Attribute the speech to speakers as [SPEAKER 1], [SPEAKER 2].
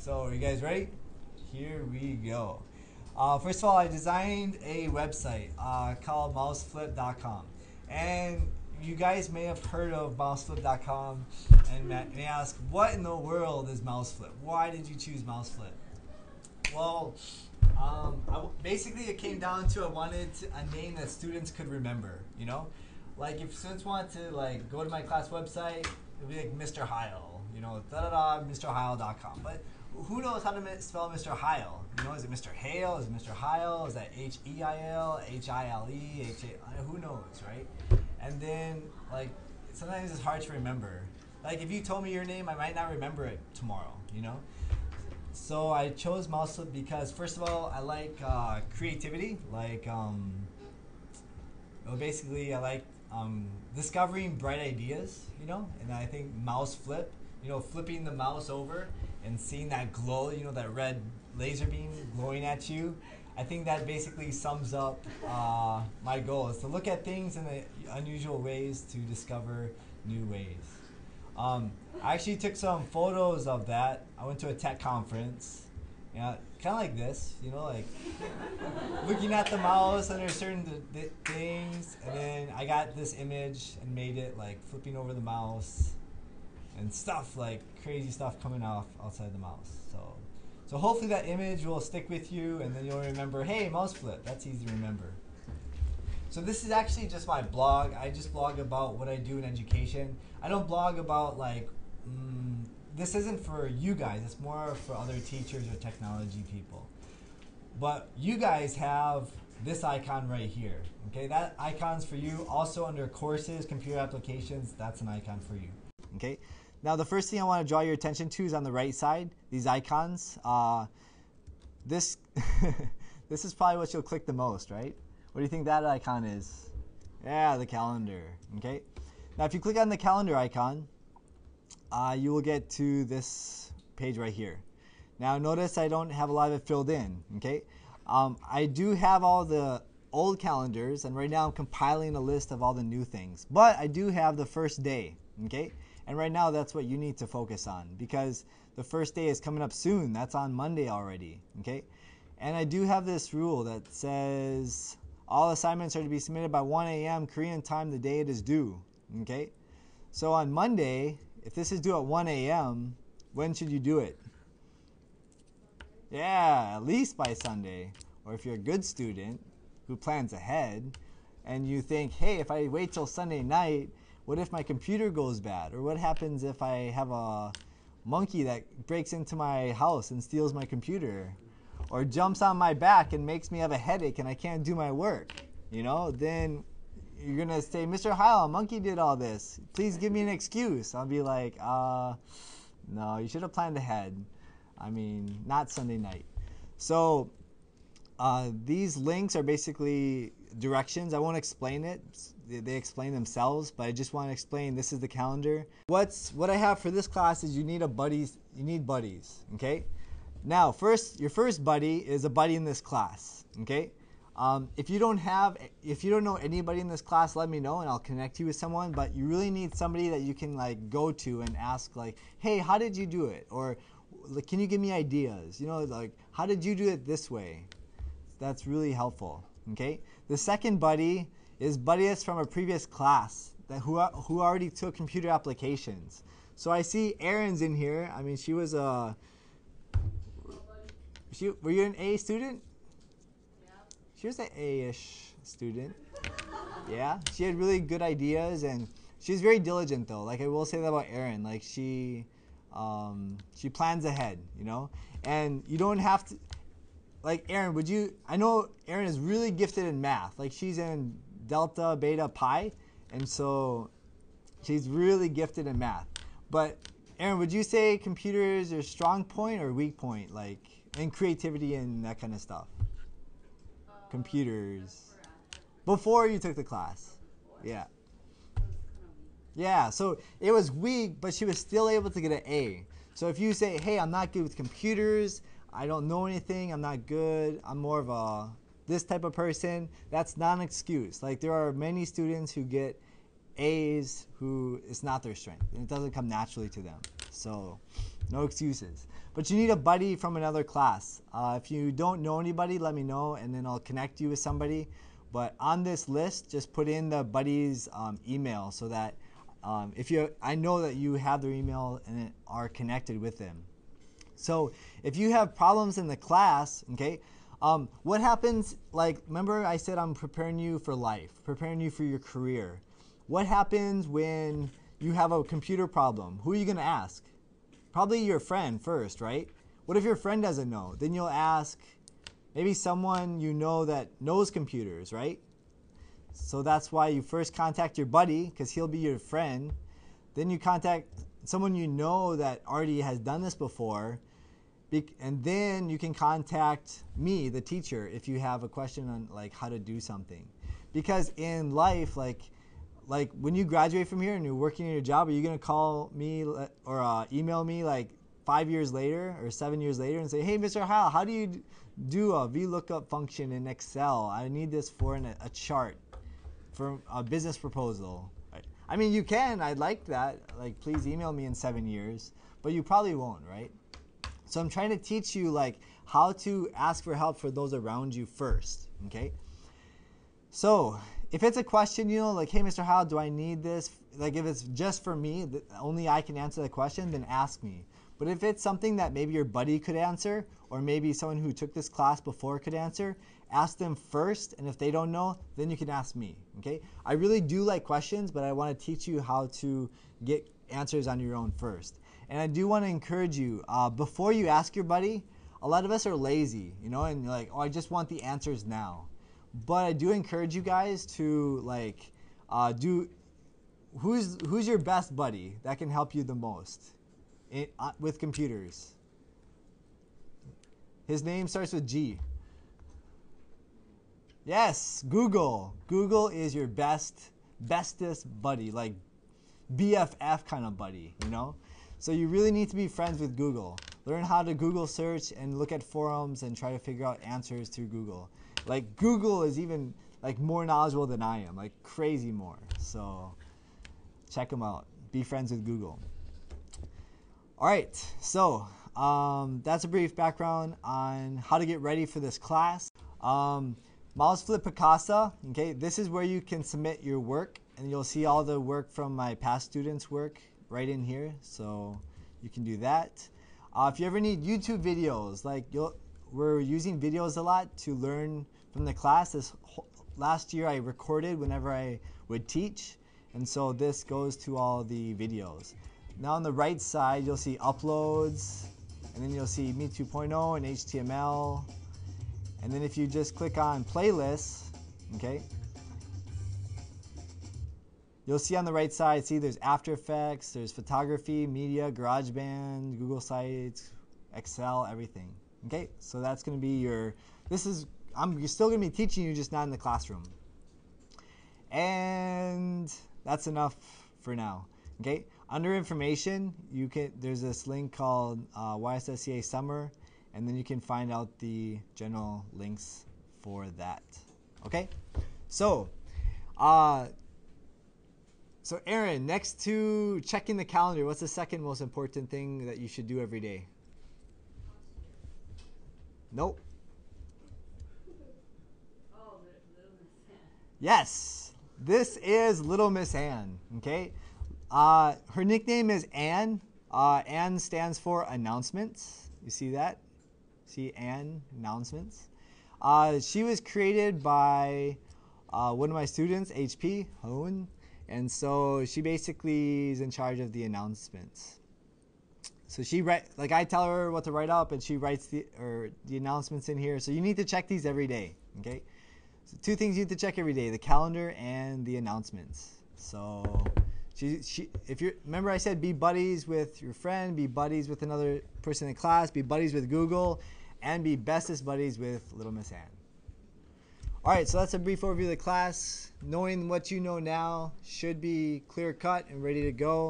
[SPEAKER 1] So, are you guys ready? Here we go. First of all, I designed a website called mouseflip.com. And you guys may have heard of mouseflip.com and may ask, what in the world is Mouseflip? Why did you choose Mouseflip? Well, basically it came down to I wanted a name that students could remember, you know? Like if students want to like go to my class website, it would be like Mr. Heil, you know, da-da-da, MrHeil.com. But who knows how to spell Mr. Heil? You know, is it Mr. Hale? Is it Mr. Heil? Is that H-E-I-L? H-I-L-E? H-A? Who knows, right? And then, like, sometimes it's hard to remember. Like, if you told me your name, I might not remember it tomorrow, you know? So I chose Mouseflip because, first of all, I like creativity. Like, basically, I like discovering bright ideas, you know? And I think Mouseflip, you know, flipping the mouse over and seeing that glow, you know, that red laser beam glowing at you. I think that basically sums up my goal is to look at things in unusual ways to discover new ways. I actually took some photos of that. I went to a tech conference, kind of like this, you know, like looking at the mouse under certain things, and then I got this image and made it like flipping over the mouse and stuff, like crazy stuff coming off outside the mouse. So hopefully that image will stick with you, and then you'll remember, hey, Mouseflip, that's easy to remember. So this is actually just my blog. I just blog about what I do in education. I don't blog about like, this isn't for you guys. It's more for other teachers or technology people. But you guys have this icon right here. Okay, that icon's for you. Also under courses, computer applications, that's an icon for you. Okay. Now the first thing I want to draw your attention to is on the right side, these icons. This this is probably what you'll click the most, right? What do you think that icon is? Yeah, the calendar. Okay. Now if you click on the calendar icon, you will get to this page right here. Now notice I don't have a lot of it filled in. Okay. I do have all the old calendars, and right now I'm compiling a list of all the new things. But I do have the first day. Okay. And right now that's what you need to focus on, because the first day is coming up soon. That's on Monday already, okay? And I do have this rule that says all assignments are to be submitted by 1 a.m. Korean time the day it is due, okay? So on Monday, if this is due at 1 a.m., when should you do it? Yeah, at least by Sunday. Or if you're a good student who plans ahead and you think, hey, if I wait till Sunday night, what if my computer goes bad? Or what happens if I have a monkey that breaks into my house and steals my computer? Or jumps on my back and makes me have a headache and I can't do my work? You know, then you're going to say, Mr. Heil, a monkey did all this. Please give me an excuse. I'll be like, no, you should have planned ahead. I mean, not Sunday night. So these links are basically directions. I won't explain it. They explain themselves, but I just want to explain this is the calendar. What I have for this class is you need buddies, okay? Now, your first buddy is a buddy in this class, okay? If you don't know anybody in this class, let me know and I'll connect you with someone, but you really need somebody that you can like go to and ask like, hey, how did you do it? Or like, can you give me ideas? You know, like, how did you do it this way? That's really helpful, okay? The second buddy is buddies from a previous class who already took computer applications. So I see Erin's in here. I mean, she was were you an A student? Yeah. She was an A-ish student. Yeah, she had really good ideas, and she was very diligent though. Like I will say that about Erin. Like she plans ahead, you know, and you don't have to. Like Erin, I know Erin is really gifted in math. Like she's in Delta, Beta, Pi, and so she's really gifted in math. But Erin, would you say computers are strong point or weak point, like in creativity and that kind of stuff? Computers. Before you took the class. Yeah. Yeah, so it was weak, but she was still able to get an A. So if you say, hey, I'm not good with computers, I don't know anything, I'm not good, I'm more of this type of person, that's not an excuse. Like there are many students who get A's who it's not their strength and it doesn't come naturally to them. So No excuses. But you need a buddy from another class. If you don't know anybody, let me know, and then I'll connect you with somebody. But on this list, just put in the buddy's email so that I know that you have their email and are connected with them. So if you have problems in the class, okay, what happens, like, remember I said I'm preparing you for life, preparing you for your career. What happens when you have a computer problem? Who are you going to ask? Probably your friend first, right? What if your friend doesn't know? Then you'll ask maybe someone you know that knows computers, right? So that's why you first contact your buddy, because he'll be your friend. Then you contact someone you know that already has done this before. And then you can contact me, the teacher, if you have a question on like how to do something. Because in life, like when you graduate from here and you're working in your job, are you going to call me or email me like 5 years later or 7 years later and say, hey, Mr. Howell, how do you do a VLOOKUP function in Excel? I need this for a chart for a business proposal. I mean, you can. I'd like that. Like, please email me in 7 years. But you probably won't, right? So I'm trying to teach you like how to ask for help for those around you first, okay? So if it's a question, you know, like, hey, Mr. Howell, do I need this? Like, if it's just for me, only I can answer the question, then ask me. But if it's something that maybe your buddy could answer, or maybe someone who took this class before could answer, ask them first, and if they don't know, then you can ask me, okay? I really do like questions, but I want to teach you how to get answers on your own first. And I do want to encourage you, before you ask your buddy, a lot of us are lazy, you know, and you're like, oh, I just want the answers now. But I do encourage you guys to like who's your best buddy that can help you the most with computers? His name starts with G. Yes, Google. Google is your bestest buddy, like BFF kind of buddy, you know? So you really need to be friends with Google. Learn how to Google search and look at forums and try to figure out answers through Google. Like, Google is even like more knowledgeable than I am, like crazy more. So check them out. Be friends with Google. All right, so that's a brief background on how to get ready for this class. Mouse Flip Picasa, okay, this is where you can submit your work, and you'll see all the work from my past students' work right in here, so you can do that. If you ever need YouTube videos, like we're using videos a lot to learn from the class. Last year I recorded whenever I would teach, and so this goes to all the videos. Now on the right side you'll see uploads, and then you'll see Me 2.0 and HTML, and then if you just click on playlists, okay, you'll see on the right side, see there's After Effects, there's photography, media, GarageBand, Google Sites, Excel, everything. Okay, so that's going to be I'm still going to be teaching you, just not in the classroom. And that's enough for now. Okay, under information, there's this link called YSSCA Summer, and then you can find out the general links for that. Okay, so Aaron, next to checking the calendar, what's the second most important thing that you should do every day? Nope.
[SPEAKER 2] Oh, Little Miss Ann.
[SPEAKER 1] Yes, this is Little Miss Ann, okay? Her nickname is Ann. Ann stands for announcements. You see that? See Ann, announcements. She was created by one of my students, HP, Hohen. And so she basically is in charge of the announcements. So like I tell her what to write up, and she writes the announcements in here. So you need to check these every day, okay? So 2 things you need to check every day: the calendar and the announcements. So if you remember, I said be buddies with your friend, be buddies with another person in class, be buddies with Google, and be bestest buddies with Little Miss Ann. All right, so that's a brief overview of the class. Knowing what you know now should be clear cut and ready to go.